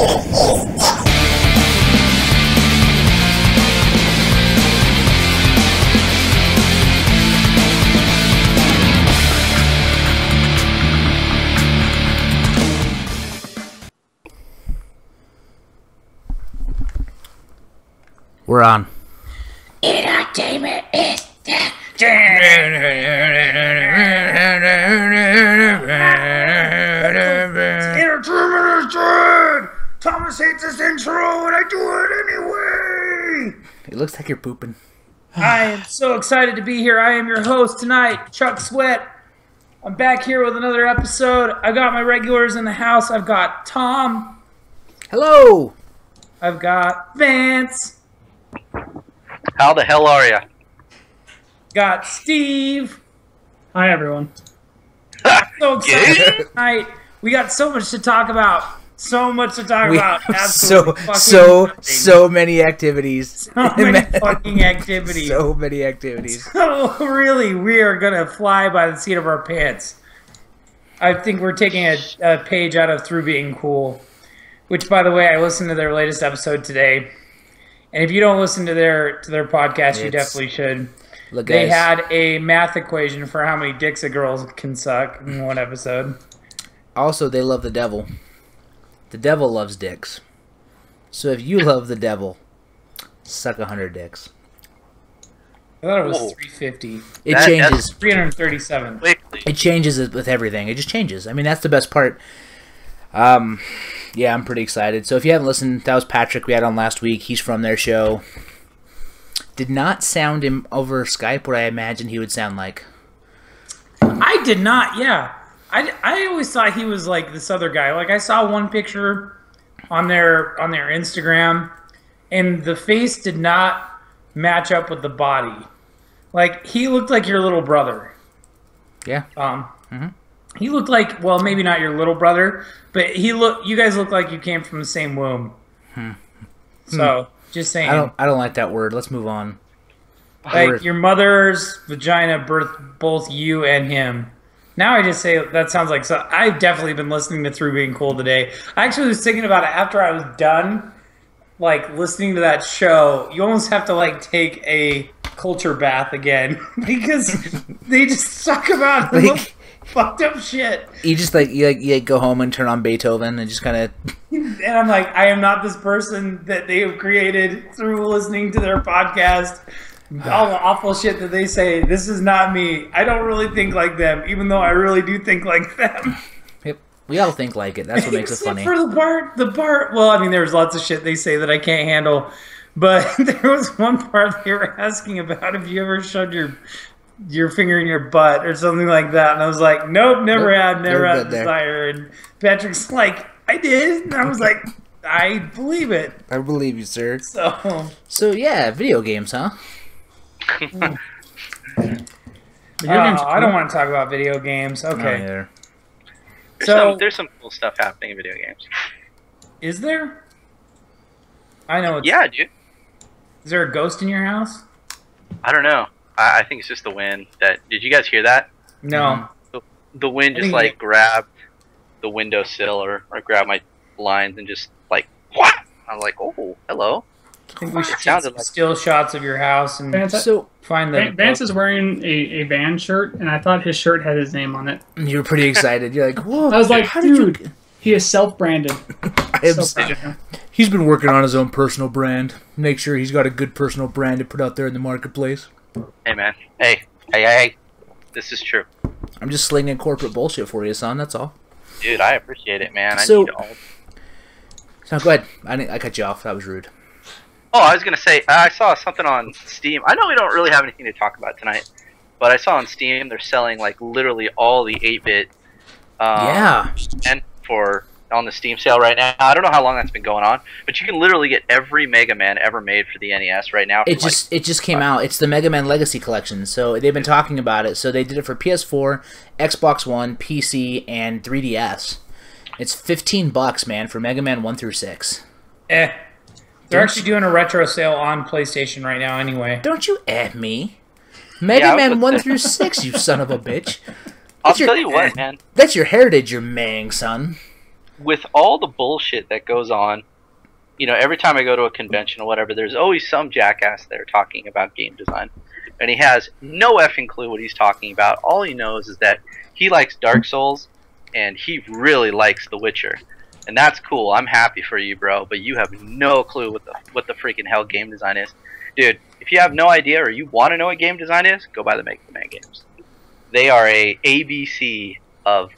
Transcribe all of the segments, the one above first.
We're on. Entertainment is Entertainment is dead! Thomas hates this intro and I do it anyway! It looks like you're pooping. I am so excited to be here. I am your host tonight, Chuck Sweat. I'm back here with another episode. I got my regulars in the house. I've got Tom. Hello! I've got Vance. How the hell are ya? Got Steve. Hi, everyone. So excited tonight. We got so much to talk about. So much to talk about. Absolutely so many activities. So many fucking activities. So many activities. So really, we are gonna fly by the seat of our pants. I think we're taking a page out of Through Being Cool, which, by the way, I listened to their latest episode today. And if you don't listen to their podcast, you definitely should. Look, they guys, had a math equation for how many dicks a girl can suck in one episode. also, they love the devil. The devil loves dicks. So if you love the devil, suck 100 dicks. I thought it was Whoa. 350. It That's changes. 337. It changes with everything. It just changes. I mean, that's the best part. Yeah, I'm pretty excited. So if you haven't listened, that was Patrick we had on last week. He's from their show. Did not sound him over Skype what I imagined he would sound like. I did not, yeah. I always thought he was like this other guy. Like, I saw one picture on their Instagram, and the face did not match up with the body. Like, he looked like your little brother. Yeah. He looked like, well, maybe not your little brother, but you guys look like you came from the same womb. So, just saying. I don't like that word. Let's move on. Like, your mother's vagina birthed both you and him. Now I just say that sounds like so. I've definitely been listening to Through Being Cool today. I actually was thinking about it after I was done, like, listening to that show. You almost have to, like, take a culture bath again because they just talk about the most fucked up shit. You just you go home and turn on Beethoven and just kind of. And I'm like, I am not this person that they have created through listening to their podcast. All the awful shit that they say, this is not me. I don't really think like them, even though I really do think like them. Yep. We all think like it. That's what makes it funny. For the part. Well, I mean, there's lots of shit they say that I can't handle, but there was one part they were asking about if you ever shoved your finger in your butt or something like that, and I was like, nope, never had a desire. And Patrick's like, I did, and I was like, I believe it. I believe you, sir. So yeah, video games, huh? I don't want to talk about video games. Okay. There's some cool stuff happening in video games. Is there? I know. Yeah, dude. Is there a ghost in your house? I don't know. I think it's just the wind. Did you guys hear that? No. The wind just like grabbed the windowsill or grabbed my blinds and just like what? I was like, oh, hello. I think we should take some still shots of your house and find the. Vance is wearing a band shirt, and I thought his shirt had his name on it. You were pretty excited. You're like, whoa. I was like, dude, he is self-branded. He's been working on his own personal brand. Make sure he's got a good personal brand to put out there in the marketplace. Hey, man. Hey. This is true. I'm just slinging corporate bullshit for you, son. That's all. Dude, I appreciate it, man. So go ahead. I cut you off. That was rude. Oh, I was going to say, I saw something on Steam. I know we don't really have anything to talk about tonight, but I saw on Steam they're selling, like, literally all the 8-bit and on the Steam sale right now. I don't know how long that's been going on, but you can literally get every Mega Man ever made for the NES right now. It just came out. It's the Mega Man Legacy Collection, so they've been talking about it. So they did it for PS4, Xbox One, PC, and 3DS. It's $15, man, for Mega Man 1 through 6. They're actually doing a retro sale on PlayStation right now anyway. Don't you me. Mega Man 1 through 6, you son of a bitch. I'll tell you what, man. That's your heritage you're maying, son. with all the bullshit that goes on, you know, every time I go to a convention or whatever, there's always some jackass there talking about game design. And he has no effing clue what he's talking about. All he knows is that he likes Dark Souls, and he really likes The Witcher. And that's cool. I'm happy for you, bro. But you have no clue what the freaking hell game design is. Dude, if you have no idea or you want to know what game design is, go buy the Mega Man games. They are a ABC of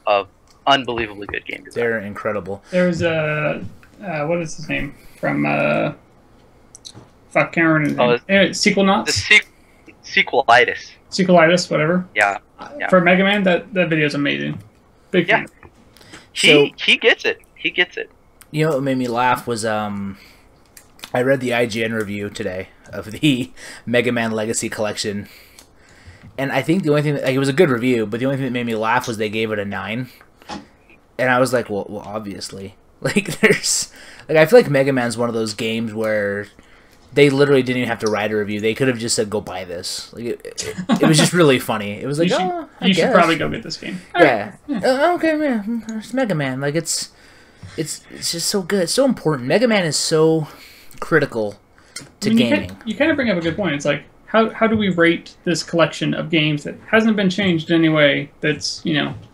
unbelievably good game design. They're incredible. There's what is his name? From, fuck, can't remember his name. Sequelnauts? The Sequelitis. Sequelitis, whatever. Yeah. For Mega Man, that video is amazing. Big fan. He gets it. He gets it. You know what made me laugh was I read the IGN review today of the Mega Man Legacy Collection, and I think the only thing it was a good review, but the only thing that made me laugh was they gave it a 9, and I was like, well, obviously, like there's like I feel like Mega Man's one of those games where they literally didn't even have to write a review. They could have just said, "Go buy this." Like it was just really funny. It was like, you should probably go get this game. Yeah. Okay, man. It's Mega Man. Like it's just so good. It's so important. Mega Man is so critical to gaming. You kind of bring up a good point. It's like how do we rate this collection of games that hasn't been changed in any way? That's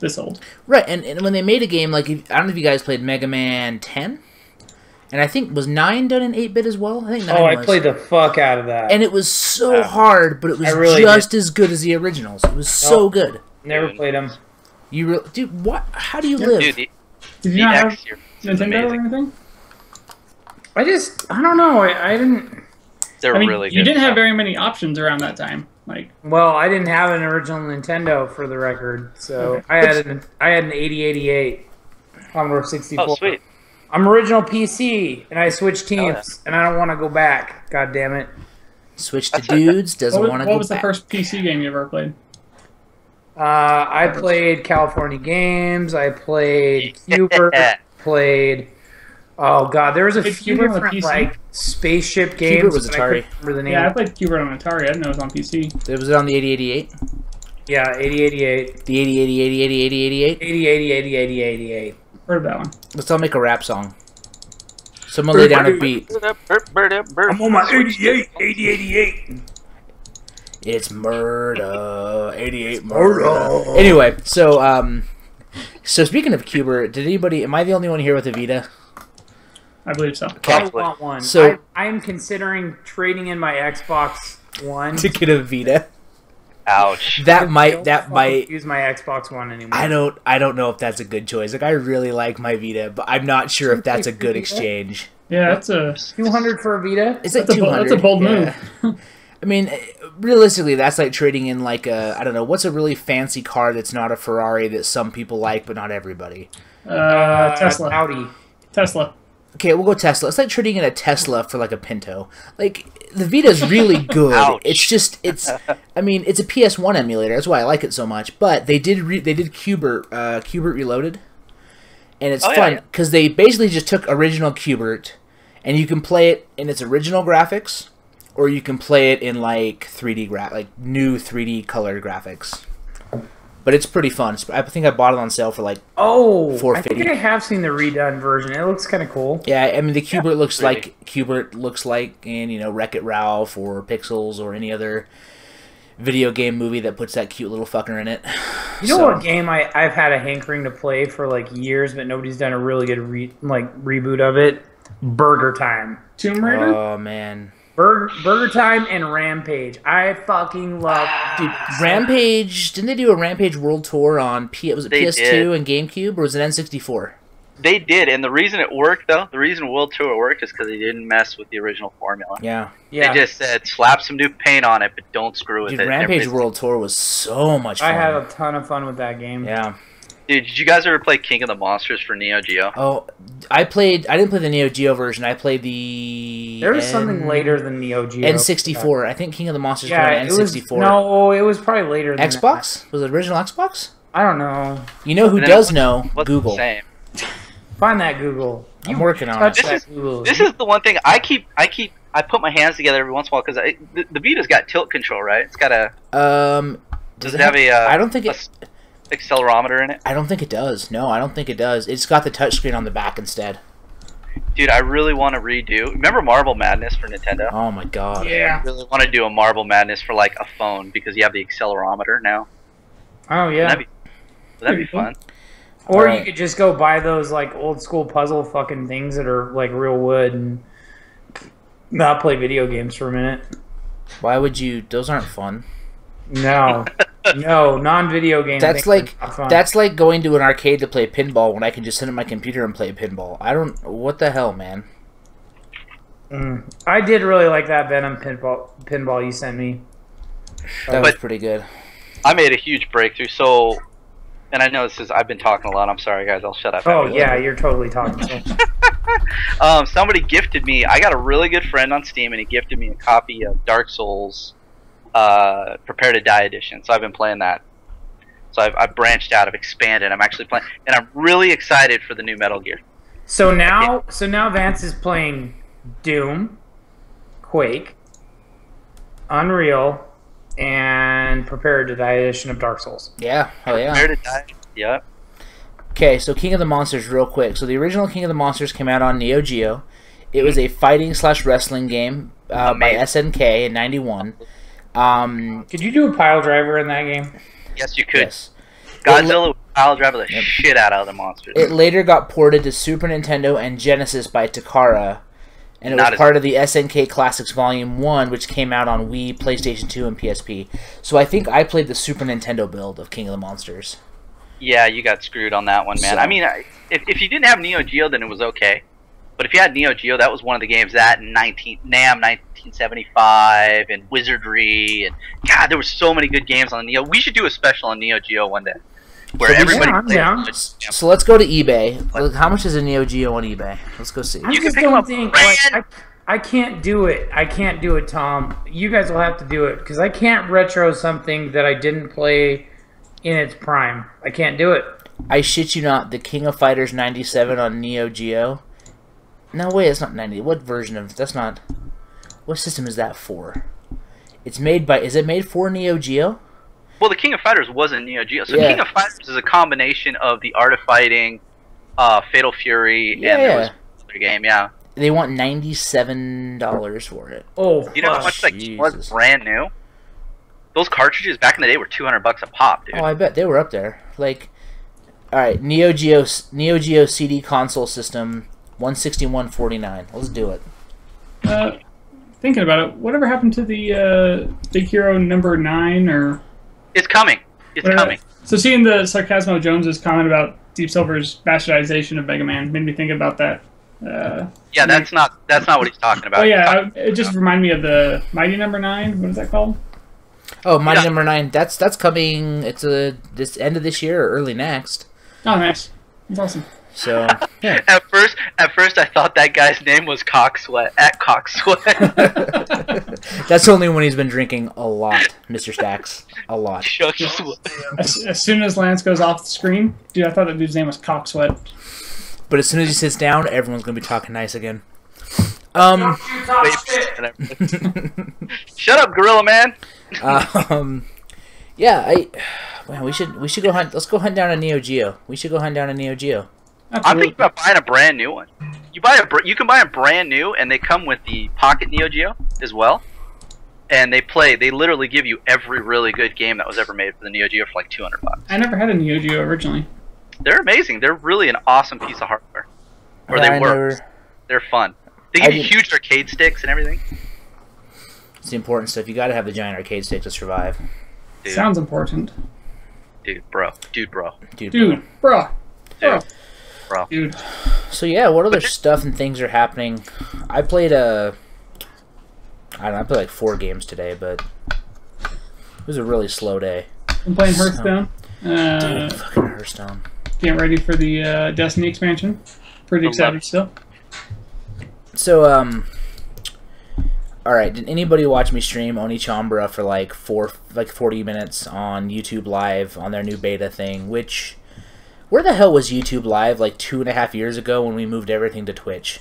this old. Right. And when they made a game like I don't know if you guys played Mega Man 10. And I think, was 9 done in 8-bit as well? I think 9 I played the fuck out of that. And it was so hard, but it was just as good as the originals. It was so good. Never played them. Dude, what? How do you live? Dude, did you not have Nintendo or anything? I don't know. I didn't... They're really good. You didn't have very many options around that time. Well, I didn't have an original Nintendo, for the record. So I had an 8088 Commodore 64. Oh, sweet. I'm original PC, and I switched teams, and I don't want to go back. God damn it! Switch to dudes, doesn't want to go back. What was the first PC game you ever played? I played California Games. I played Cubert. Played. Oh god, there was a few different like spaceship games. Cubert was Atari. Yeah, I played Cubert on Atari. I didn't know it was on PC. Was it on the 8088? Yeah, 8088. The 8088. 8088. Heard that one. Let's all make a rap song. Someone lay down a beat. I'm on my 8088. It's murder. 88 murder. Anyway, so speaking of Cubert, am I the only one here with a Vita? I believe so. I want one. So I am considering trading in my Xbox One to get a Vita. Ouch. That might use my Xbox One anymore. I don't know if that's a good choice. Like I really like my Vita, but I'm not sure if that's a good exchange. Yeah, that's a 200 for a Vita. It's like 200. That's a bold move. I mean, realistically, that's like trading in like I don't know, what's a really fancy car that's not a Ferrari that some people like but not everybody. Tesla. Audi. Tesla. Okay, we'll go Tesla. It's like trading in a Tesla for like a Pinto. Like the Vita's really good. It's I mean, it's a PS1 emulator. That's why I like it so much. But they did Cubert Reloaded, and it's fun because they basically just took original Cubert, and you can play it in its original graphics, or you can play it in like new 3D color graphics. But it's pretty fun. I think I bought it on sale for like $4.50. I think I have seen the redone version. It looks kind of cool. Yeah, I mean the Cubert looks like in Wreck-It Ralph or Pixels or any other video game movie that puts that cute little fucker in it. You know what game I've had a hankering to play for like years, but nobody's done a really good reboot of it? Burger Time. Tomb Raider? Oh man. Burger Time and Rampage. I fucking love Rampage. Didn't they do a Rampage World Tour on PS2 and GameCube, or was it N64? They did, and the reason it worked, though, the reason World Tour worked is because they didn't mess with the original formula. Yeah. They just said, slap some new paint on it, but don't screw with it. Rampage World Tour was so much fun. I had a ton of fun with that game. Yeah. Dude, did you guys ever play King of the Monsters for Neo Geo? Oh, I didn't play the Neo Geo version. I played the... There was something later than Neo Geo. N64. I think King of the Monsters came out on N64. It was probably later than Xbox? Was it original Xbox? I don't know. You know who does know? Google. Find that Google. I'm working on it. This is the one thing I put my hands together every once in a while because the Vita's got tilt control, right? It's got a... Does it have a... I don't think it... accelerometer in it? I don't think it does. No, I don't think it does. It's got the touchscreen on the back instead. Dude, I really want to redo. Remember Marble Madness for Nintendo? Oh my god. Yeah. I really want to do a Marble Madness for like a phone because you have the accelerometer now. Oh yeah. That'd be fun. Or you could just go buy those like old school puzzle fucking things that are like real wood and not play video games for a minute. Why would you? Those aren't fun. No. No, non-video games. That's like going to an arcade to play pinball when I can just sit at my computer and play pinball. I don't. What the hell, man? I did really like that Venom pinball you sent me. That was pretty good. I made a huge breakthrough. So, and I know I've been talking a lot. I'm sorry, guys. I'll shut up. Oh yeah, you're totally talking. Somebody gifted me. I got a really good friend on Steam, and he gifted me a copy of Dark Souls. Prepare to Die edition. So I've been playing that. So I've branched out. I've expanded. I'm actually playing, and I'm really excited for the new Metal Gear. So now Vance is playing Doom, Quake, Unreal, and Prepare to Die edition of Dark Souls. Yeah. Oh yeah. Prepare to Die. Yep. Okay, so King of the Monsters, real quick. So the original King of the Monsters came out on Neo Geo. It was a fighting/wrestling game by SNK in '91. Could you do a pile driver in that game? Yes, you could. Yes. Godzilla would pile driver the shit out of the monsters. It later got ported to Super Nintendo and Genesis by Takara, and it was part of the SNK Classics Volume 1, which came out on Wii, PlayStation 2, and PSP. So I think I played the Super Nintendo build of King of the Monsters. Yeah, you got screwed on that one, man. So, I mean, if you didn't have Neo Geo, then it was okay. But if you had Neo Geo, that was one of the games that NAM 1975 and Wizardry and God, there were so many good games on the Neo. We should do a special on Neo Geo one day, where everybody plays. So let's go to eBay. Look, how much is a Neo Geo on eBay? Let's go see. You can pick up I can't do it. I can't do it, Tom. You guys will have to do it because I can't retro something that I didn't play in its prime. I can't do it. I shit you not. The King of Fighters 97 on Neo Geo. No, wait, it's not 90. What version of... That's not... What system is that for? It's made by... Is it made for Neo Geo? Well, the King of Fighters wasn't Neo Geo. So King of Fighters is a combination of the Art of Fighting, Fatal Fury, and there was another game, yeah. They want $97 for it. Oh, you know how much that game was brand new? Those cartridges back in the day were $200 a pop, dude. Oh, I bet. They were up there. Like... Alright, Neo Geo CD console system... $161.49. Let's do it. Thinking about it, whatever happened to the Big Hero number 9 or? It's coming. It's coming. So seeing the Sarcasmo Jones's comment about Deep Silver's bastardization of Mega Man made me think about that. Yeah, that's not what he's talking about. Oh yeah, it just reminded me of the Mighty Number 9. What is that called? Oh, Mighty Number 9. That's coming. It's this end of this year or early next. Oh, nice. That's awesome. So yeah. At first, I thought that guy's name was Cocksweat. At Cocksweat. That's only when he's been drinking a lot, Mr. Stacks. A lot. As soon as Lance goes off the screen, dude, I thought that dude's name was Cocksweat. But as soon as he sits down, everyone's gonna be talking nice again. Shut up, Gorilla Man. Yeah, man, we should go hunt. Let's go hunt down a Neo Geo. We should go hunt down a Neo Geo. Absolutely. I'm thinking about buying a brand new one. You can buy a brand new, and they come with the Pocket Neo Geo as well. And they literally give you every really good game that was ever made for the Neo Geo for like $200. I never had a Neo Geo originally. They're amazing. They're really an awesome piece of hardware. Or they were. They're fun. They give you huge arcade sticks and everything. It's the important stuff. You got to have the giant arcade stick to survive. Dude. Sounds important. Dude, bro. Dude. So yeah, what other stuff and things are happening? I played I played like 4 games today, but it was a really slow day. I'm playing Hearthstone. Dude, fucking Hearthstone. Getting ready for the Destiny expansion. Pretty excited still. So, alright, did anybody watch me stream Onichambra for like 40 minutes on YouTube Live on their new beta thing, which... Where the hell was YouTube Live like 2.5 years ago when we moved everything to Twitch?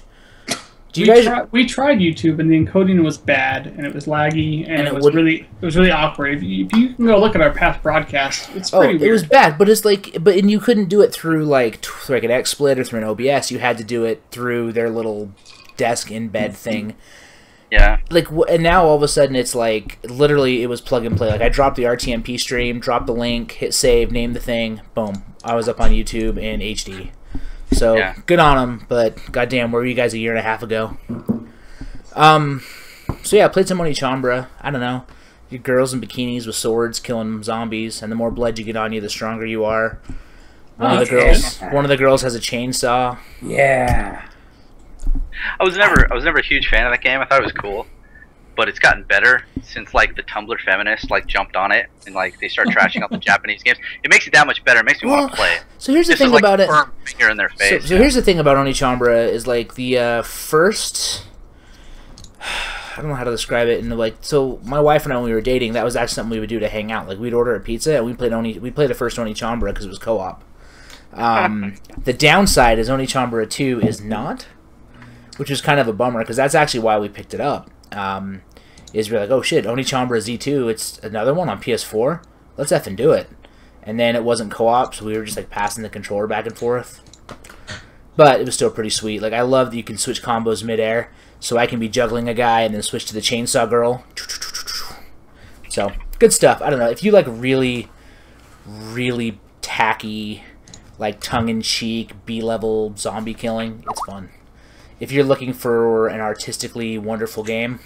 We tried YouTube, and the encoding was bad, and it was laggy, and it was really awkward. If you can go look at our past broadcast, it's pretty weird. It was bad, but it's and you couldn't do it through like an XSplit or through an OBS. You had to do it through their little desk in bed thing. Yeah. And now all of a sudden it's like literally it was plug and play. Like I dropped the RTMP stream, dropped the link, hit save, named the thing, boom, I was up on YouTube in HD. So good on them, but goddamn, where were you guys a year and a half ago? So yeah, I played some Onichambra. I don't know, you girls in bikinis with swords killing zombies, and the more blood you get on you, the stronger you are. One of the girls has a chainsaw. Yeah. I was never a huge fan of that game. I thought it was cool, but it's gotten better since like the Tumblr feminists like jumped on it and like they start trashing out the Japanese games. It makes it that much better. It makes me want to play it. So here's the thing about it. Finger in their face. So here's the thing about Onichambra is like the first. I don't know how to describe it. And so my wife and I, when we were dating, that was actually something we would do to hang out. Like we'd order a pizza and we played the first Onichambra because it was co-op. The downside is Onichambra 2 is not, which is kind of a bummer because that's actually why we picked it up. Is we're like, oh shit, Onichambra Z2, it's another one on PS4. Let's effing do it. And then it wasn't co-op, so we were just like passing the controller back and forth. But it was still pretty sweet. Like I love that you can switch combos midair, so I can be juggling a guy and then switch to the chainsaw girl. So good stuff. I don't know if you like really, really tacky, like tongue-in-cheek B-level zombie killing. It's fun. If you're looking for an artistically wonderful game,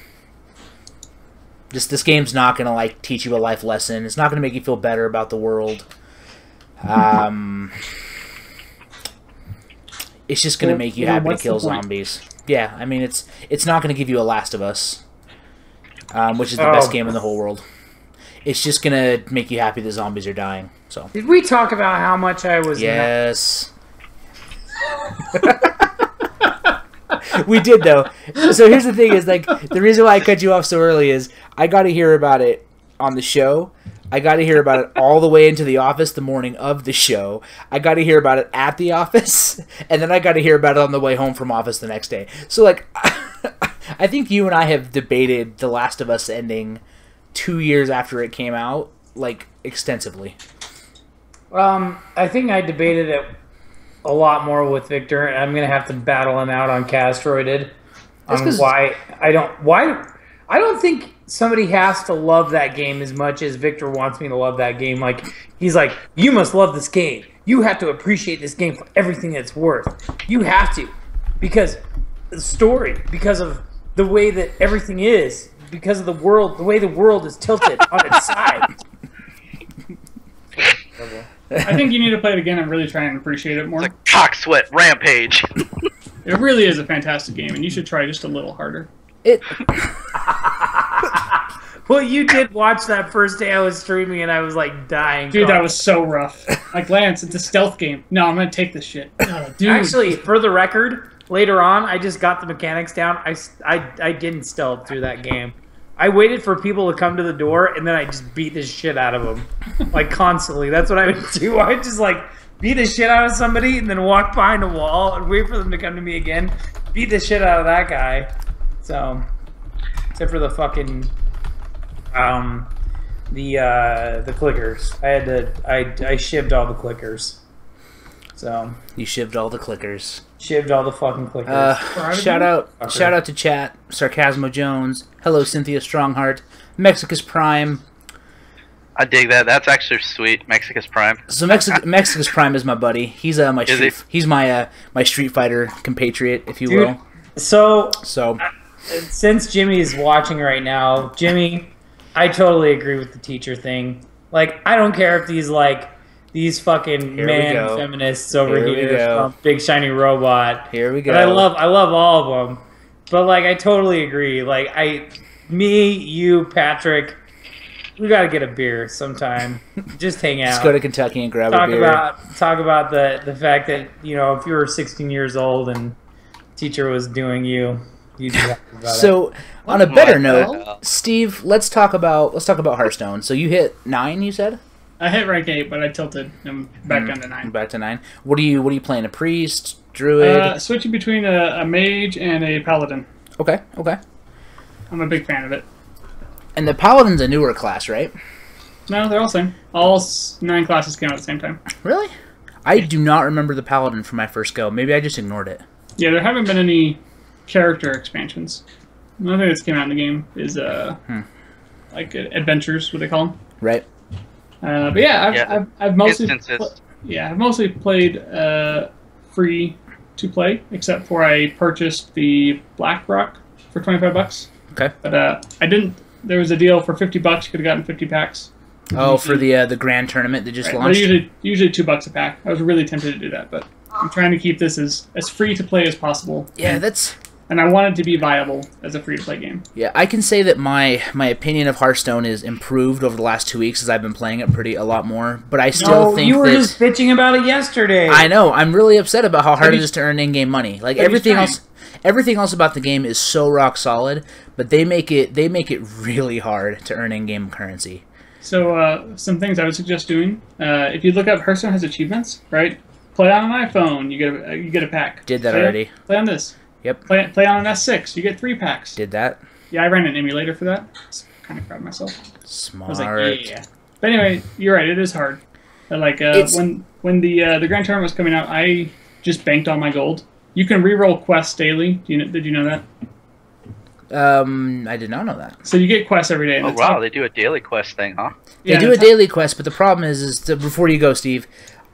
this game's not gonna like teach you a life lesson. It's not gonna make you feel better about the world. It's just gonna make you happy to kill zombies. Yeah, I mean it's not gonna give you a Last of Us, which is the best game in the whole world. It's just gonna make you happy that zombies are dying. So did we talk about how much I was? Yes. We did though. So here's the thing: is like the reason why I cut you off so early is I got to hear about it on the show. I got to hear about it all the way into the office the morning of the show. I got to hear about it at the office, and then I got to hear about it on the way home from office the next day. So like, I think you and I have debated The Last of Us ending 2 years after it came out, like extensively. I think I debated it a lot more with Victor, and I'm gonna have to battle him out on Castroided on why I don't think somebody has to love that game as much as Victor wants me to love that game. Like he's like, you must love this game. You have to appreciate this game for everything it's worth. You have to, because the story, because of the way that everything is, because of the world, the way the world is tilted on its side. I think you need to play it again and really try and appreciate it more. It's like cock sweat rampage. It really is a fantastic game, and you should try just a little harder. Well, you did watch that first day I was streaming, and I was like dying. Dude, that was so rough. Like, Lance, it's a stealth game. No, I'm gonna take this shit. Oh, dude. Actually, for the record, later on, I just got the mechanics down. I didn't stealth through that game. I waited for people to come to the door, and then I just beat the shit out of them. Like, constantly. That's what I would do. I would just, like, beat the shit out of somebody, and then walk behind a wall, and wait for them to come to me again. Beat the shit out of that guy. So, except for the fucking, the clickers. I shivved all the clickers. So. You shivved all the clickers. Shivved all the fucking clickers. Shout out to chat. Sarcasmo Jones. Hello, Cynthia Strongheart. Mexicus Prime. I dig that. That's actually sweet. Mexicus Prime. So Mexicus Prime is my buddy. He's he's my Street Fighter compatriot, if you will. So since Jimmy is watching right now, Jimmy, I totally agree with the teacher thing. Like, I don't care if these fucking feminists over here, Big Shiny Robot. Here we go. But I love all of them. But like, I totally agree. Like, me, you, Patrick, we gotta get a beer sometime. Just hang out. Just go to Kentucky and grab a beer. Talk about the fact that, you know, if you were 16 years old and teacher was doing you'd be happy about it. On a better note, Steve, let's talk about Hearthstone. So you hit 9, you said? I hit rank 8, but I tilted. I'm back down to 9. Back to 9. What are you playing? A priest? Druid. Switching between a mage and a paladin. Okay. I'm a big fan of it. And the paladin's a newer class, right? No, they're all the same. All 9 classes came out at the same time. Really? I do not remember the paladin from my first go. Maybe I just ignored it. Yeah, there haven't been any character expansions. Another thing that's came out in the game is like adventures, what they call them. Right. But yeah, I've mostly I've mostly played free to play, except for I purchased the BlackRock for $25. Okay. But I didn't. There was a deal for $50. You could have gotten 50 packs. Oh, for the grand tournament that just launched. They're usually $2 a pack. I was really tempted to do that, but I'm trying to keep this as free to play as possible. Yeah, that's. And I want it to be viable as a free-to-play game. Yeah, I can say that my opinion of Hearthstone is improved over the last 2 weeks as I've been playing it a lot more. But I still think you were just bitching about it yesterday. I know. I'm really upset about how hard it is to earn in-game money. Like everything else about the game is so rock solid, but they make it really hard to earn in-game currency. So some things I would suggest doing: if you look up Hearthstone has achievements, right? Play on an iPhone, you get a pack. Did that already? Play on this. Yep. Play on an S6, you get 3 packs. Did that? Yeah, I ran an emulator for that. Kind of proud of myself. Smart. I was like, yeah. But anyway, you're right. It is hard. But like when the Grand Tournament was coming out, I just banked all my gold. You can reroll quests daily. Did you know that? I did not know that. So you get quests every day. Oh wow, they do a daily quest thing, huh? They do a daily quest, but the problem is before you go, Steve,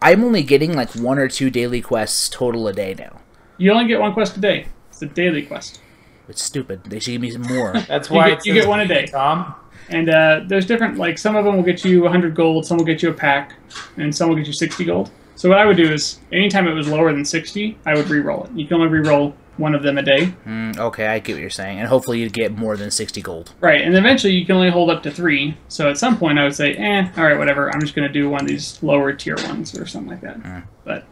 I'm only getting like 1 or 2 daily quests total a day now. You only get 1 quest a day. It's a daily quest. It's stupid. They should give me some more. That's why you get 1 a day, Tom. And there's different, like some of them will get you 100 gold, some will get you a pack, and some will get you 60 gold. So what I would do is, anytime it was lower than 60, I would re-roll it. You can only re-roll 1 of them a day. Okay, I get what you're saying. And hopefully you get more than 60 gold. Right, and eventually you can only hold up to 3. So at some point I would say, alright, whatever, I'm just going to do one of these lower tier ones or something like that. But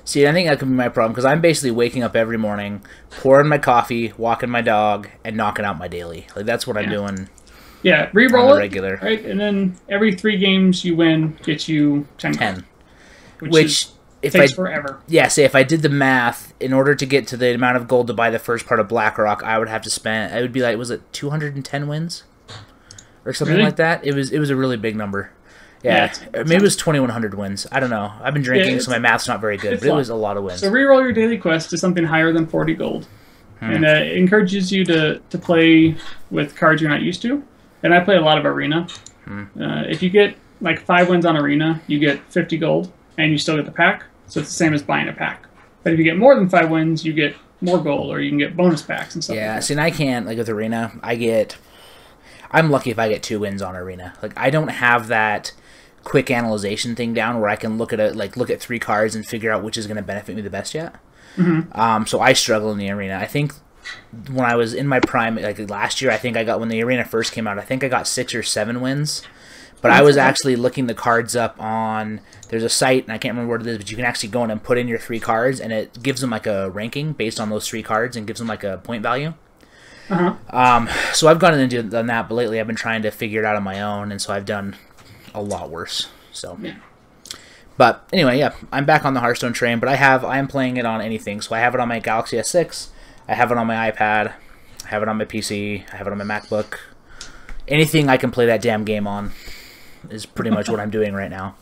see, I think that could be my problem, because I'm basically waking up every morning, pouring my coffee, walking my dog, and knocking out my daily. Like, that's what I'm doing. Yeah, re-roll it, regular. Right? And then every 3 games you win gets you 10. Which takes forever. Yeah, say if I did the math, in order to get to the amount of gold to buy the first part of BlackRock, I would have to spend, it would be like, was it 210 wins? Or something like that? It was a really big number. Yeah, maybe it was 2,100 wins. I don't know. I've been drinking, so my math's not very good, but it was a lot of wins. So reroll your daily quest to something higher than 40 gold. And it encourages you to play with cards you're not used to. And I play a lot of Arena. If you get like 5 wins on Arena, you get 50 gold, and you still get the pack. So it's the same as buying a pack. But if you get more than 5 wins, you get more gold, or you can get bonus packs and stuff like that. See, and I can't, like with Arena, I'm lucky if I get 2 wins on Arena. Like, I don't have that quick analyzation thing down where I can look at 3 cards and figure out which is going to benefit me the best yet. So I struggle in the Arena. I think when I was in my prime, like last year, I think I got, when the Arena first came out, I think I got 6 or 7 wins. But I was actually looking the cards up on, there's a site, and I can't remember what it is, but you can actually go in and put in your 3 cards, and it gives them like a ranking based on those 3 cards and gives them like a point value. So I've gone in and done that, but lately I've been trying to figure it out on my own, and so I've done a lot worse. So, but anyway, yeah, I'm back on the Hearthstone train, but I am playing it on anything. So I have it on my Galaxy S6, I have it on my iPad, I have it on my PC, I have it on my MacBook. Anything I can play that damn game on is pretty much what I'm doing right now.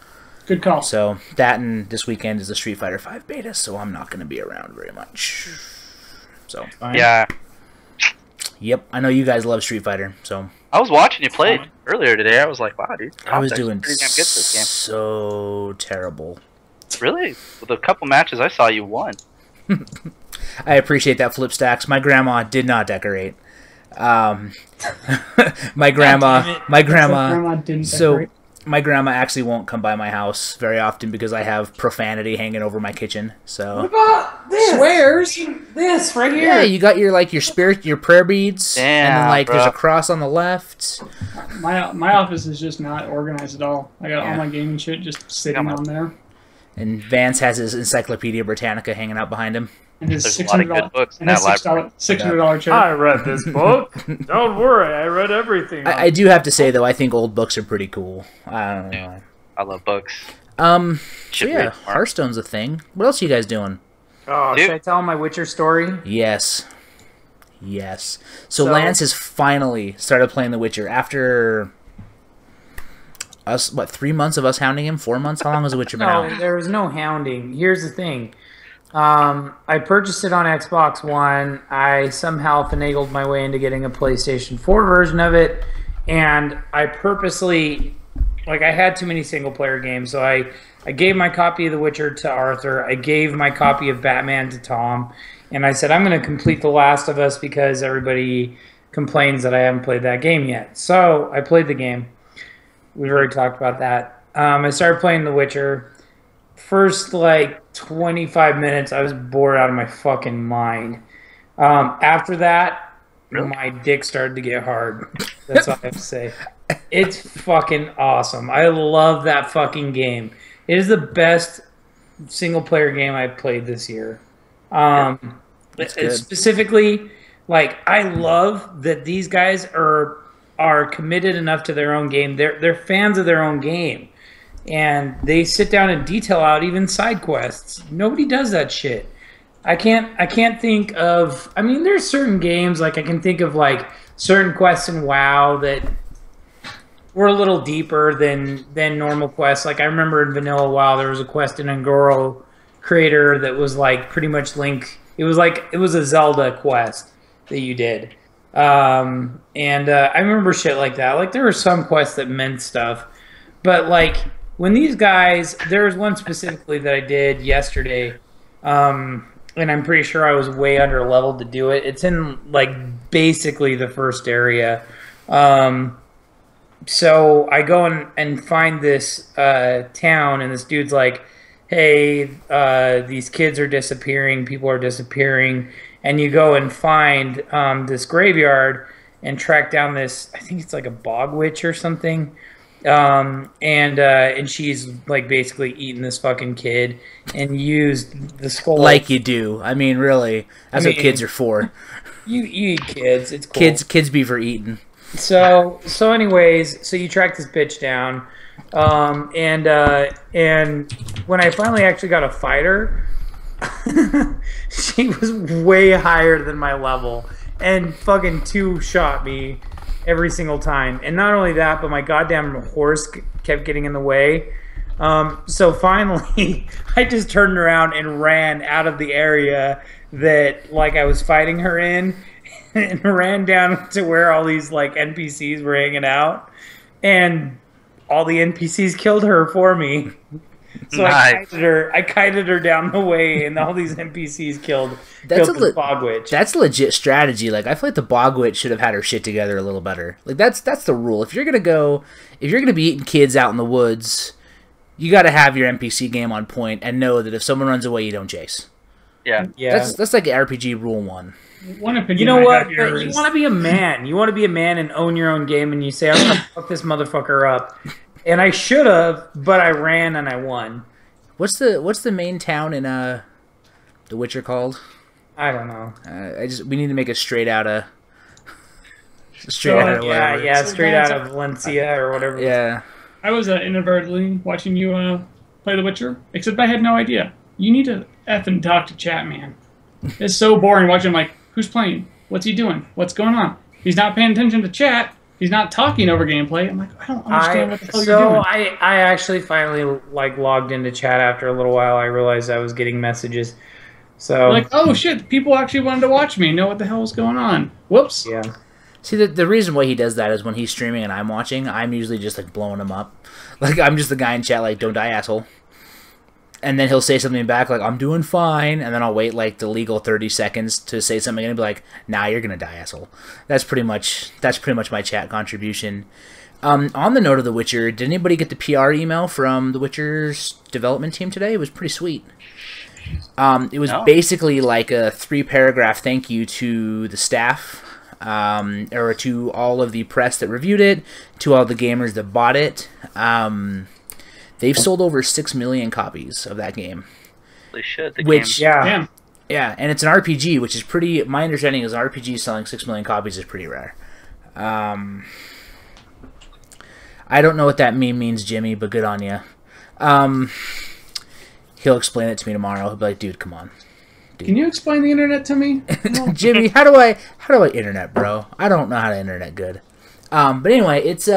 Good call. So that, and this weekend is the Street Fighter V beta, so I'm not going to be around very much. So yeah. Yep, I know you guys love Street Fighter, so I was watching you play earlier today. I was like, wow, dude. I was doing so terrible. Really? With a couple matches I saw, you won. I appreciate that, Flip Stacks. My grandma did not decorate. My grandma didn't decorate. My grandma actually won't come by my house very often because I have profanity hanging over my kitchen. So what about this? Swears? This right here. Yeah, you got your prayer beads, and then like there's a cross on the left. My office is just not organized at all. I got all my gaming shit just sitting on there. And Vance has his Encyclopedia Britannica hanging out behind him. And his There's a lot of good books in that library. $600 chair. I read this book. Don't worry, I read everything. I do have to say, though, I think old books are pretty cool. I don't know. I love books. So yeah, Hearthstone's a thing. What else are you guys doing? Oh, should I tell my Witcher story? Yes. So Lance has finally started playing The Witcher after us. What, 3 months of us hounding him? 4 months? How long has The Witcher been out? No, there was no hounding. Here's the thing. I purchased it on Xbox One. I somehow finagled my way into getting a PlayStation 4 version of it, and I purposely, I had too many single-player games, so I gave my copy of The Witcher to Arthur. I gave my copy of Batman to Tom, and I said, I'm going to complete The Last of Us because everybody complains that I haven't played that game yet. So I played the game. We've already talked about that. I started playing The Witcher. First, 25 minutes, I was bored out of my fucking mind. After that, my dick started to get hard. That's all I have to say. It's fucking awesome. I love that fucking game. It is the best single-player game I've played this year. Specifically, I love that these guys are committed enough to their own game. They're fans of their own game. And they sit down and detail out even side quests. Nobody does that shit. I can't think of... I mean, there's certain games, I can think of, certain quests in WoW that were a little deeper than normal quests. I remember in Vanilla WoW, there was a quest in Angoro Crater that was, pretty much Link... It was a Zelda quest that you did. And I remember shit like that. There were some quests that meant stuff. But, when these guys, there was one specifically that I did yesterday, and I'm pretty sure I was way under leveled to do it. It's in basically the first area. So I go and find this town, and this dude's like, hey, these kids are disappearing, people are disappearing, and you go and find this graveyard and track down this, I think it's a bog witch or something. And she's basically eating this fucking kid and used the skull. Like you do. I mean, really, that's what kids are for. You eat kids. It's cool. Kids be for eating. So anyways, you track this bitch down, and when I finally actually got to fight her, she was way higher than my level and fucking two-shot me every single time. And not only that, but my goddamn horse kept getting in the way. So finally, I just turned around and ran out of the area that I was fighting her in, and ran down to where all these NPCs were hanging out, and all the NPCs killed her for me. So nice. I kited her down the way, and all these NPCs killed the Bog Witch. That's a legit strategy. I feel like the Bog Witch should have had her shit together a little better. That's the rule. If you're gonna be eating kids out in the woods, you got to have your NPC game on point and know that if someone runs away, you don't chase. Yeah. That's like RPG rule 1. One opinion. You know what? You want to be a man. You want to be a man and own your own game, and you say, I'm gonna fuck this motherfucker up. And I should have, but I ran and I won. What's the main town in The Witcher called? I don't know. We need to make a straight out of straight out of Valencia or whatever. Yeah. I was inadvertently watching you play The Witcher, except I had no idea. You need to effing talk to chat, man. It's so boring watching him who's playing? What's he doing? What's going on? He's not paying attention to chat. He's not talking over gameplay. I'm like, I don't understand what the hell you're doing. So I actually finally logged into chat after a little while. I realized I was getting messages. So oh shit, people actually wanted to watch me, know what the hell was going on. Whoops. Yeah. See, the reason why he does that is when he's streaming and I'm watching, I'm usually just blowing him up. I'm just the guy in chat don't die, asshole. And then he'll say something back I'm doing fine, and then I'll wait the legal 30 seconds to say something and be like, nah, you're gonna die, asshole. That's pretty much my chat contribution. On the note of The Witcher, did anybody get the PR email from The Witcher's development team today? It was pretty sweet. It was basically a 3-paragraph thank you to the staff, or to all of the press that reviewed it, to all the gamers that bought it. They've sold over 6 million copies of that game. Holy shit, yeah, and it's an RPG, which is pretty... My understanding is an RPG selling 6 million copies is pretty rare. I don't know what that meme means, Jimmy, but good on you. He'll explain it to me tomorrow. He'll be like, dude, come on. Can you explain the internet to me? Jimmy, how do I internet, bro? I don't know how to internet good. But anyway, it's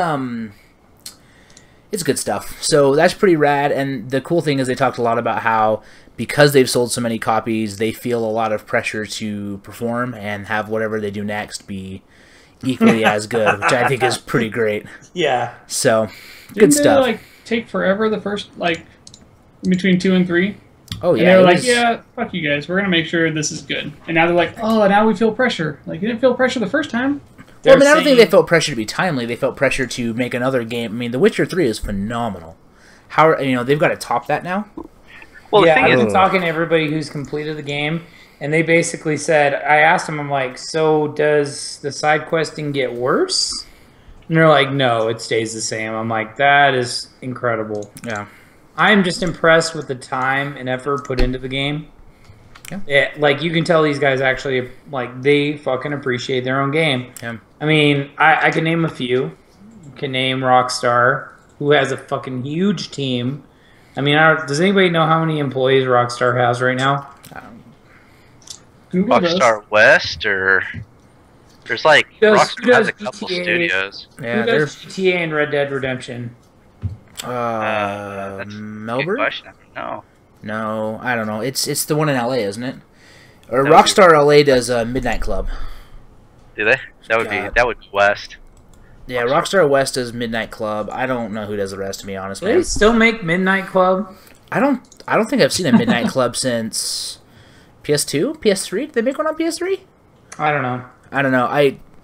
good stuff. So that's pretty rad. And the cool thing is they talked a lot about how because they've sold so many copies, they feel a lot of pressure to perform and have whatever they do next be equally as good, which I think is pretty great. Yeah. So Didn't stuff. They, take forever the first between 2 and 3? Oh yeah. And they were like, yeah, fuck you guys. We're gonna make sure this is good. And now they're like, oh, now we feel pressure. Like you didn't feel pressure the first time. Well, I mean, I don't think they felt pressure to be timely. They felt pressure to make another game. I mean, The Witcher 3 is phenomenal. How they've got to top that now? Well, yeah, I've been talking to everybody who's completed the game, and they basically said, I asked them, I'm like, so does the side questing get worse? And they're like, no, it stays the same. I'm like, that is incredible. Yeah. I'm just impressed with the time and effort put into the game. Yeah, you can tell these guys actually, they fucking appreciate their own game. Yeah. I mean, I can name a few. You can name Rockstar, who has a fucking huge team. I mean, does anybody know how many employees Rockstar has right now? Rockstar West, or there's Rockstar has a couple studios. Yeah, who does GTA and Red Dead Redemption? That's Melbourne? A good question. No. No, I don't know. It's the one in LA, isn't it? Or Rockstar LA does Midnight Club. Do they? That would be West. Yeah, Rockstar West does Midnight Club. I don't know who does the rest, to be honest. Do they still make Midnight Club? I don't think I've seen a Midnight Club since PS2, PS3. Did they make one on PS3? I don't know.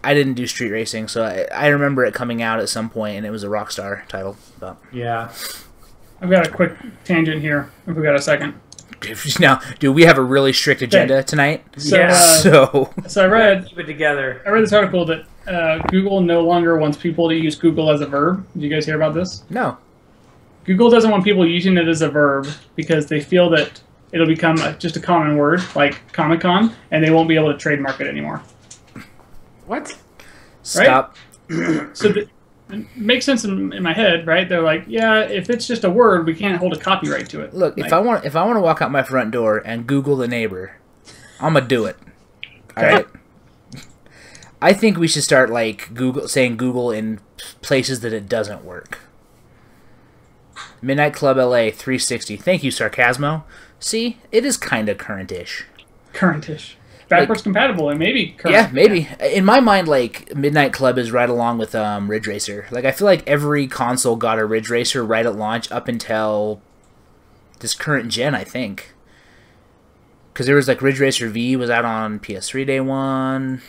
I didn't do street racing, so I remember it coming out at some point, and it was a Rockstar title. But yeah. I've got a quick tangent here, if we got a second. Now, dude, we have a really strict agenda tonight. So I read... Keep it together. I read this article that Google no longer wants people to use Google as a verb. Did you guys hear about this? No. Google doesn't want people using it as a verb because they feel that it'll become just a common word, like Comic-Con, and they won't be able to trademark it anymore. What? Stop. Right? So it makes sense in my head, right? They're like, yeah, if it's just a word, we can't hold a copyright to it. Look, if I want to walk out my front door and Google the neighbor, I'm gonna do it. All right. I think we should start saying Google in places that it doesn't work. Midnight Club LA 360. Thank you, Sarcasmo. See, it is kind of current-ish. Current-ish. Backwards compatible, and maybe current. Yeah, maybe. In my mind, Midnight Club is right along with Ridge Racer. I feel like every console got a Ridge Racer right at launch up until this current gen, I think. Because there was Ridge Racer V was out on PS3 day one.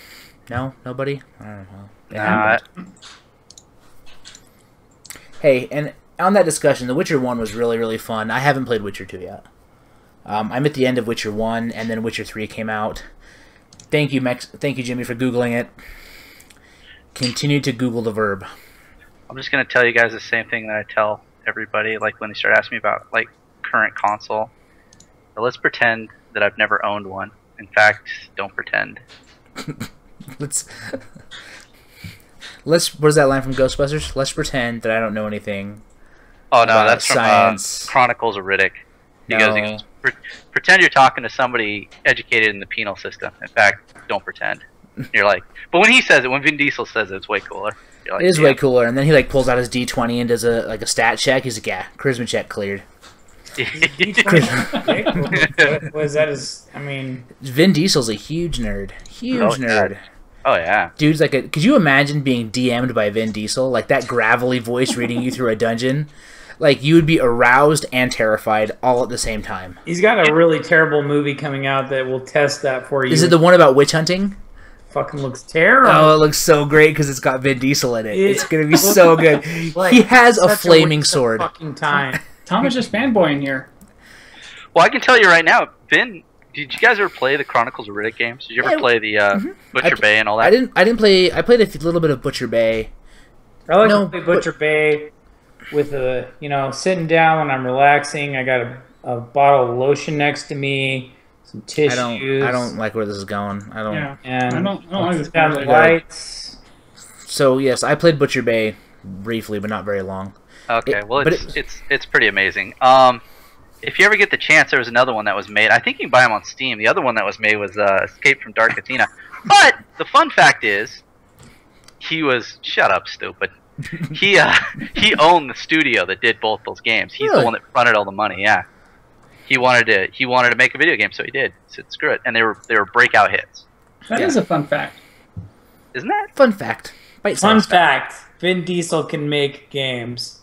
No? Nobody? I don't know. Yeah. Hey, and on that discussion, The Witcher 1 was really, really fun. I haven't played Witcher 2 yet. I'm at the end of Witcher 1, and then Witcher 3 came out. Thank you, Jimmy, for Googling it. Continue to Google the verb. I'm just going to tell you guys the same thing that I tell everybody, when they start asking me about, current console. So let's pretend that I've never owned one. In fact, don't pretend. Let's what is that line from Ghostbusters? Let's pretend that I don't know anything. Oh no, that's science. From Chronicles of Riddick. He goes, pretend you're talking to somebody educated in the penal system. In fact, don't pretend. You're like, but when he says it, when Vin Diesel says it, it's way cooler. It is way cooler. And then he pulls out his D20 and does a stat check. He's like, yeah, charisma check cleared. Was that I mean, Vin Diesel's a huge nerd. Nerd. Oh yeah. Dude's could you imagine being DM'd by Vin Diesel? That gravelly voice reading you through a dungeon? You would be aroused and terrified all at the same time. He's got a really terrible movie coming out that will test that for you. Is it the one about witch hunting? Fucking looks terrible. Oh, it looks so great because it's got Vin Diesel in it. It's going to be so good. He has a flaming sword. Fucking time. Tom is just fanboying here. Well, I can tell you right now, Vin. Did you guys ever play the Chronicles of Riddick games? Did you ever play the Butcher Bay and all that? I didn't play. I played a little bit of Butcher Bay. I like to play Butcher Bay with sitting down when I'm relaxing. I got a bottle of lotion next to me, some tissues. I don't like where this is going. I don't. Yeah. And I don't like this down the lights. So yes, I played Butcher Bay briefly, but not very long. Okay, well it's pretty amazing. if you ever get the chance, there was another one that was made. I think you can buy them on Steam. The other one that was made was Escape from Dark Athena. But the fun fact is, he was shut up, stupid. He owned the studio that did both those games. He's the one that fronted all the money. Yeah, he wanted to make a video game, so he did. He said screw it, and they were breakout hits. That is a fun fact. Isn't that fun fact? Fun fact: Vin Diesel can make games.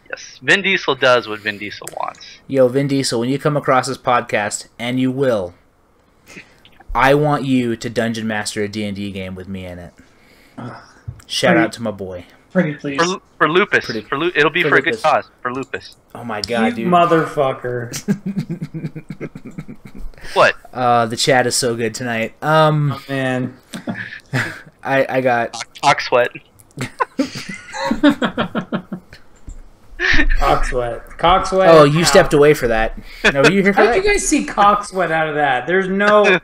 Yes, Vin Diesel does what Vin Diesel wants. Yo, Vin Diesel, when you come across this podcast, and you will, I want you to Dungeon Master a D&D game with me in it. Shout out to my boy. Pretty please. For Lupus. It'll be for a good cause. For Lupus. Oh my god, dude. Motherfucker. What? The chat is so good tonight. Oh, man. I got... Cock sweat. Cock sweat. Cock sweat. Oh, you stepped away for that. No, were you here for How that? did you guys see cock sweat out of that? There's no...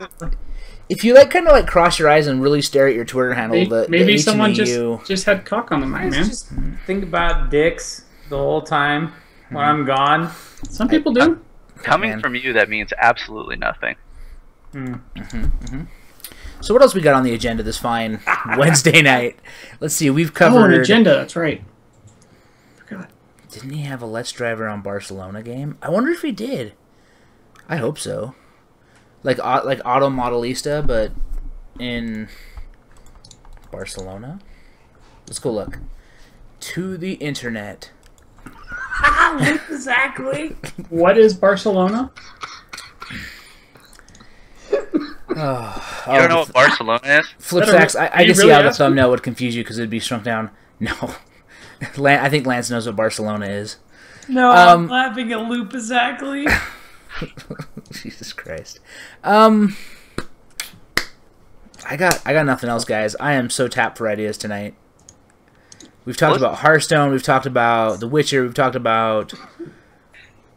If you kind of cross your eyes and really stare at your Twitter handle, maybe someone just had cock on the mind, man. Just think about dicks the whole time when I'm gone. Some people do. Coming from you, that means absolutely nothing. So what else we got on the agenda this fine Wednesday night? Let's see. We've covered an agenda. That's right. Forgot. Didn't he have a Let's Drive Around Barcelona game? I wonder if he did. I hope so. Like Auto Modelista, but in Barcelona. Let's go look. To the internet. Exactly. What is Barcelona? You don't know what Barcelona is? Flipstacks, I can see how the thumbnail would confuse you because it'd be shrunk down. No. I think Lance knows what Barcelona is. No, I'm laughing at Loop exactly. Jesus Christ. I got nothing else, guys. I am so tapped for ideas tonight. We've talked about Hearthstone. We've talked about The Witcher. We've talked about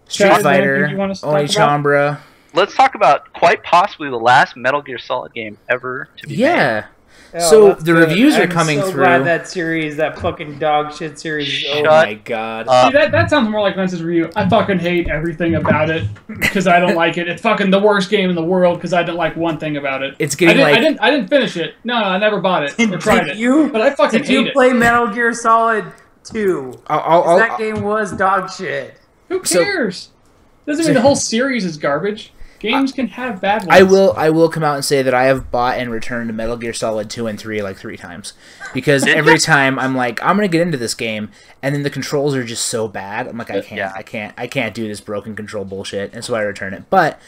Street Fighter. Chambra. Let's talk about quite possibly the last Metal Gear Solid game ever to be made. So the reviews are coming through. I'm so glad that series, that fucking dog shit series is over. Oh my god. See, that sounds more like Lance's review. I fucking hate everything about it because I don't like it. It's fucking the worst game in the world because I didn't like one thing about it. It's getting I didn't finish it. No, I never bought it or tried it. But I fucking hate it. Did you play Metal Gear Solid 2? That game was dog shit. Who cares? Doesn't mean the whole series is garbage. Games can have bad ones. I will come out and say that I have bought and returned Metal Gear Solid 2 and 3 like 3 times. Because every time I'm like, I'm going to get into this game, and then the controls are just so bad. I'm like, I can't do this broken control bullshit, and so I return it. But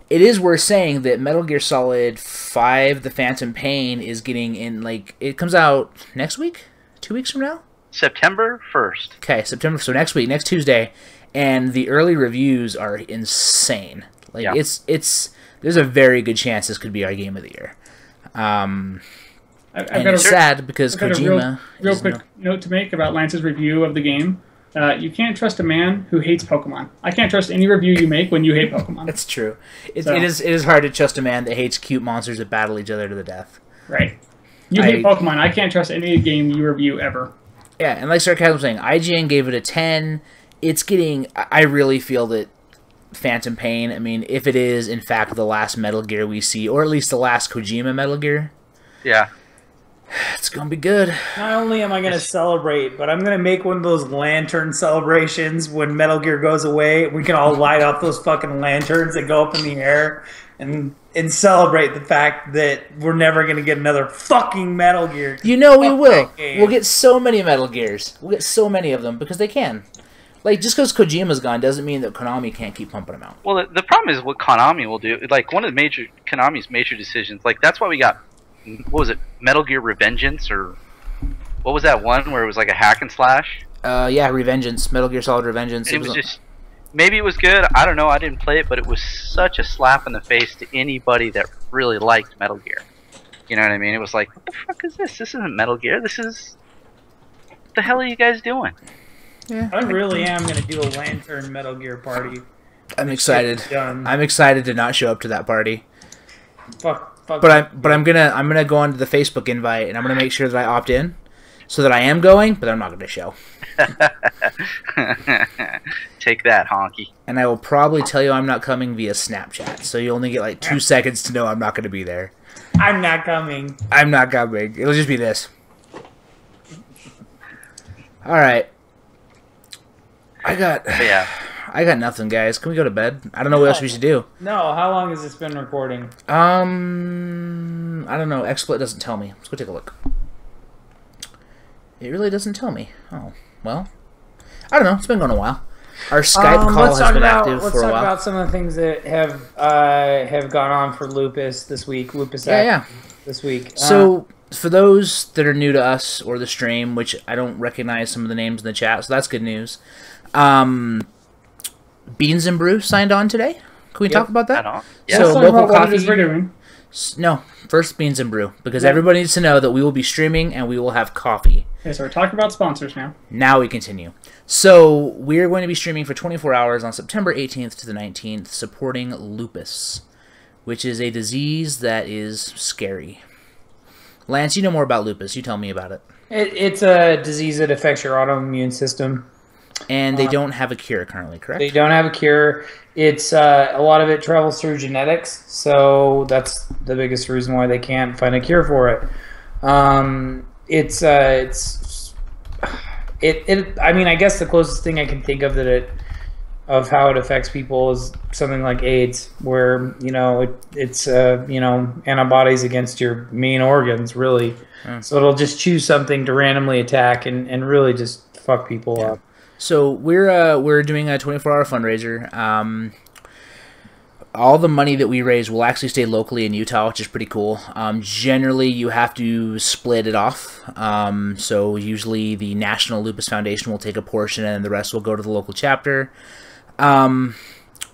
it is worth saying that Metal Gear Solid 5, The Phantom Pain, is getting in, it comes out next week? 2 weeks from now? September 1st. Okay, so next week, next Tuesday, and the early reviews are insane. There's a very good chance this could be our game of the year. It's sad because Kojima... Real quick note to make about Lance's review of the game. You can't trust a man who hates Pokemon. I can't trust any review you make when you hate Pokemon. That's true. It is hard to trust a man that hates cute monsters that battle each other to the death. Right. You hate Pokemon. I can't trust any game you review ever. Yeah, and like Sarcasm was saying, IGN gave it a 10. It's getting... I really feel that Phantom Pain, I mean, if it is, in fact, the last Metal Gear we see, or at least the last Kojima Metal Gear, it's gonna be good. Not only am I gonna celebrate, but I'm gonna make one of those lantern celebrations when Metal Gear goes away. We can all light up those fucking lanterns that go up in the air and celebrate the fact that we're never gonna get another fucking Metal Gear. You know we will. We'll get so many Metal Gears. We'll get so many of them because they can. Just because Kojima's gone doesn't mean that Konami can't keep pumping them out. Well, the problem is what Konami will do. One of the Konami's major decisions, that's why we got, what was it, Metal Gear Revengeance, or what was that one where it was like a hack and slash? Yeah, Revengeance, Metal Gear Solid Revengeance. It was just, maybe it was good, I don't know, I didn't play it, but it was such a slap in the face to anybody that really liked Metal Gear. You know what I mean? It was like, what the fuck is this? This isn't Metal Gear, what the hell are you guys doing? Yeah. I really am going to do a lantern Metal Gear party. I'm excited. I'm excited to not show up to that party. Fuck. But I'm gonna go onto the Facebook invite and I'm gonna make sure that I opt in, so that I am going, but I'm not going to show. Take that, honky. And I will probably tell you I'm not coming via Snapchat, so you only get like 2 seconds to know I'm not going to be there. I'm not coming. I'm not coming. It'll just be this. All right. I got nothing, guys. Can we go to bed? I don't know what else we should do. No, how long has this been recording? I don't know. XSplit doesn't tell me. Let's go take a look. It really doesn't tell me. Oh, well. I don't know. It's been going a while. Our Skype call has been active for a while. Let's talk about some of the things that have gone on for Lupus this week. This week. So, for those that are new to us or the stream, which I don't recognize some of the names in the chat, so that's good news. Beans and Brew signed on today. Can we talk about that? Yeah. So local coffee. What we're doing. No, first Beans and Brew, because everybody needs to know that we will be streaming and we will have coffee. Okay, so we're talking about sponsors now. Now we continue. So we're going to be streaming for 24 hours on September 18th to the 19th, supporting lupus, which is a disease that is scary. Lance, you know more about lupus. You tell me about it. It's a disease that affects your autoimmune system. And they don't have a cure currently, correct? They don't have a cure. It's a lot of it travels through genetics, so that's the biggest reason why they can't find a cure for it. I mean, I guess the closest thing I can think of of how it affects people is something like AIDS, where it's antibodies against your main organs, really. So it'll just choose something to randomly attack and really just fuck people up. So we're doing a 24-hour fundraiser. All the money that we raise will actually stay locally in Utah, which is pretty cool. Generally, you have to split it off. So usually the National Lupus Foundation will take a portion and the rest will go to the local chapter.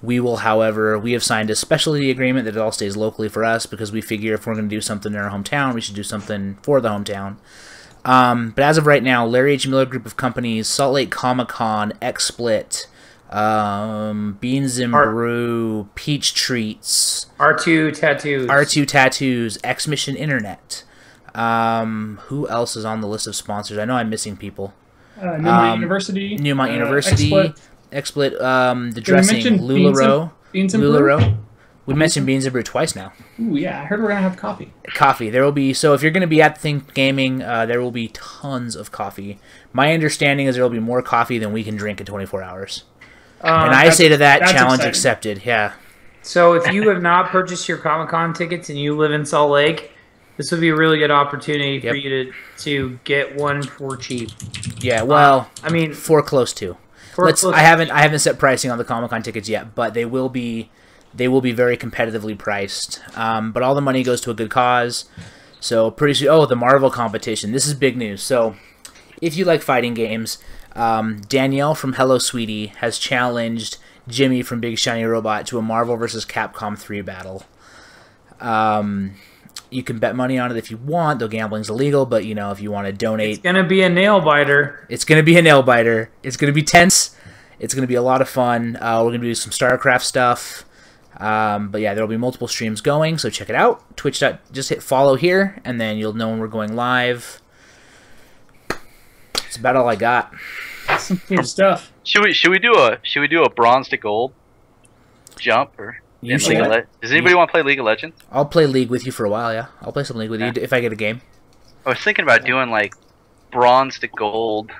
We will, however, we have signed a specialty agreement that it all stays locally for us because we figure if we're going to do something in our hometown, we should do something for the hometown. But as of right now, Larry H. Miller Group of Companies, Salt Lake Comic-Con, XSplit, Beans and Brew, Peach Treats, R2 Tattoos, X-Mission Internet. Who else is on the list of sponsors? I know I'm missing people. Newmont University. XSplit, the dressing, LuLaRoe. We mentioned Beans and Brew twice now. Ooh, yeah. I heard we're going to have coffee. Coffee. There will be... So if you're going to be at Think Gaming, there will be tons of coffee. My understanding is there will be more coffee than we can drink in 24 hours. And I say to that, challenge accepted. Yeah. So if you have not purchased your Comic-Con tickets and you live in Salt Lake, this would be a really good opportunity for you to get one for cheap. Yeah, well, for close to. I haven't set pricing on the Comic-Con tickets yet, but they will be very competitively priced. But all the money goes to a good cause. So pretty soon, the Marvel competition. This is big news. So if you like fighting games, Danielle from Hello Sweetie has challenged Jimmy from Big Shiny Robot to a Marvel vs. Capcom 3 battle. You can bet money on it if you want, though gambling's illegal, but if you want to donate... It's going to be a nail biter. It's going to be a nail biter. It's going to be tense. It's going to be a lot of fun. We're going to do some StarCraft stuff. But yeah, there'll be multiple streams going, so check it out. Twitch. Just hit follow here, and then you'll know when we're going live. That's about all I got. Some good stuff. Should we do a bronze to gold jump or? Does anybody want to play League of Legends? I'll play League with you for a while. Yeah, I'll play some League with you if I get a game. I was thinking about doing like bronze to gold,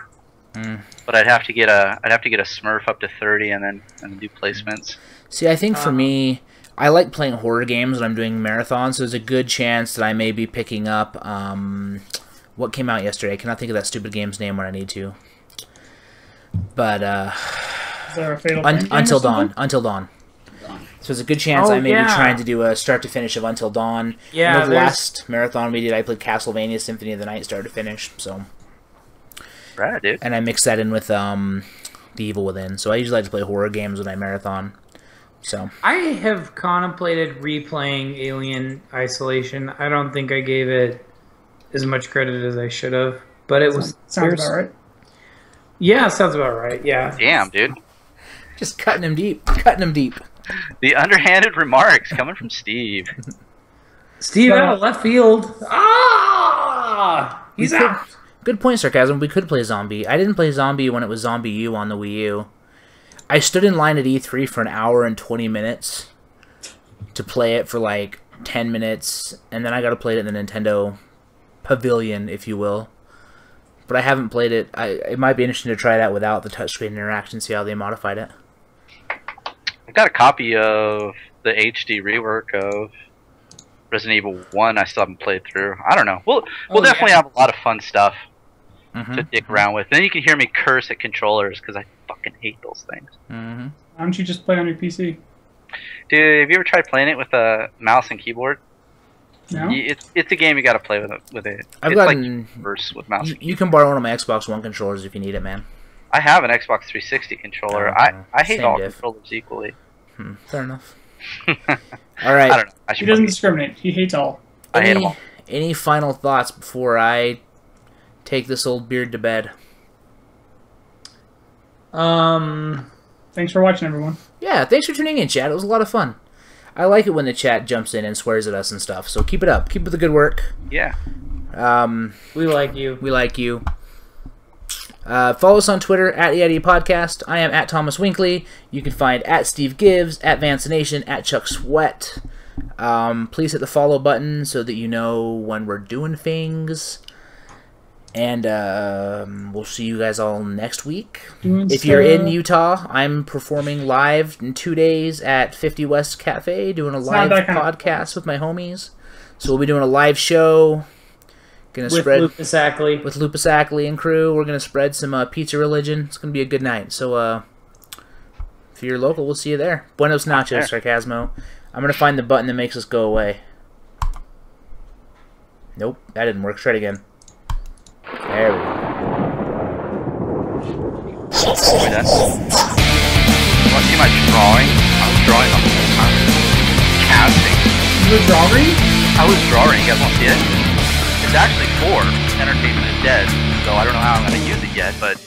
but I'd have to get a Smurf up to 30 and then do placements. See, I think for me, I like playing horror games when I'm doing marathons, so there's a good chance that I may be picking up, what came out yesterday? I cannot think of that stupid game's name when I need to. But, is there a Fatal Until Dawn. Until Dawn. So there's a good chance I may be trying to do a start to finish of Until Dawn. Yeah, the last marathon we did, I played Castlevania Symphony of the Night start to finish, so... Right, dude. And I mixed that in with, The Evil Within, so I usually like to play horror games when I marathon. So I have contemplated replaying Alien Isolation. I don't think I gave it as much credit as I should have, but it sounds about right. Yeah, sounds about right. Yeah. Damn, dude. Just cutting him deep. Cutting him deep. The underhanded remarks coming from Steve. Steve out of left field. He's out. Good point, Sarcasm. We could play Zombie. I didn't play Zombie when it was Zombie U on the Wii U. I stood in line at E3 for an hour and 20 minutes to play it for like 10 minutes, and then I got to play it in the Nintendo Pavilion, if you will. But I haven't played it. It might be interesting to try that without the touchscreen interaction, see how they modified it. I've got a copy of the HD rework of Resident Evil 1 I still haven't played through. I don't know. We'll definitely have a lot of fun stuff to dick around with. Then you can hear me curse at controllers because I fucking hate those things. Why don't you just play on your PC? Dude, have you ever tried playing it with a mouse and keyboard? No? It's a game you gotta play with it. I've it's gotten, like verse with mouse. You can borrow one of my Xbox One controllers if you need it, man. I have an Xbox 360 controller. I hate all controllers equally. Fair enough. All right. I don't know. He doesn't discriminate. He hates all. I hate them all. Any final thoughts before I take this old beard to bed? Thanks for watching, everyone. Yeah, thanks for tuning in, chat. It was a lot of fun. I like it when the chat jumps in and swears at us and stuff. So keep it up. Keep up the good work. Yeah. We like you. We like you. Follow us on Twitter at EID Podcast. I am at Thomas Winkley. You can find at Steve Gibbs, at Vancination, at Chuck Sweat. Please hit the follow button so that you know when we're doing things. And we'll see you guys all next week. If you're in Utah, I'm performing live in 2 days at 50 West Cafe, doing a live podcast with my homies. So we'll be doing a live show. With Lupus Ackley. With Lupus Ackley and crew. We're going to spread some pizza religion. It's going to be a good night. So if you're local, we'll see you there. Buenos nachos, Sarcasmo. I'm going to find the button that makes us go away. Nope, that didn't work. Try it again. There we go. Are we done? You want to see my drawing? I was drawing the whole time. Casting. You were drawing? I was drawing. You guys want to see it? It's actually for Entertainment is Dead, so I don't know how I'm going to use it yet, but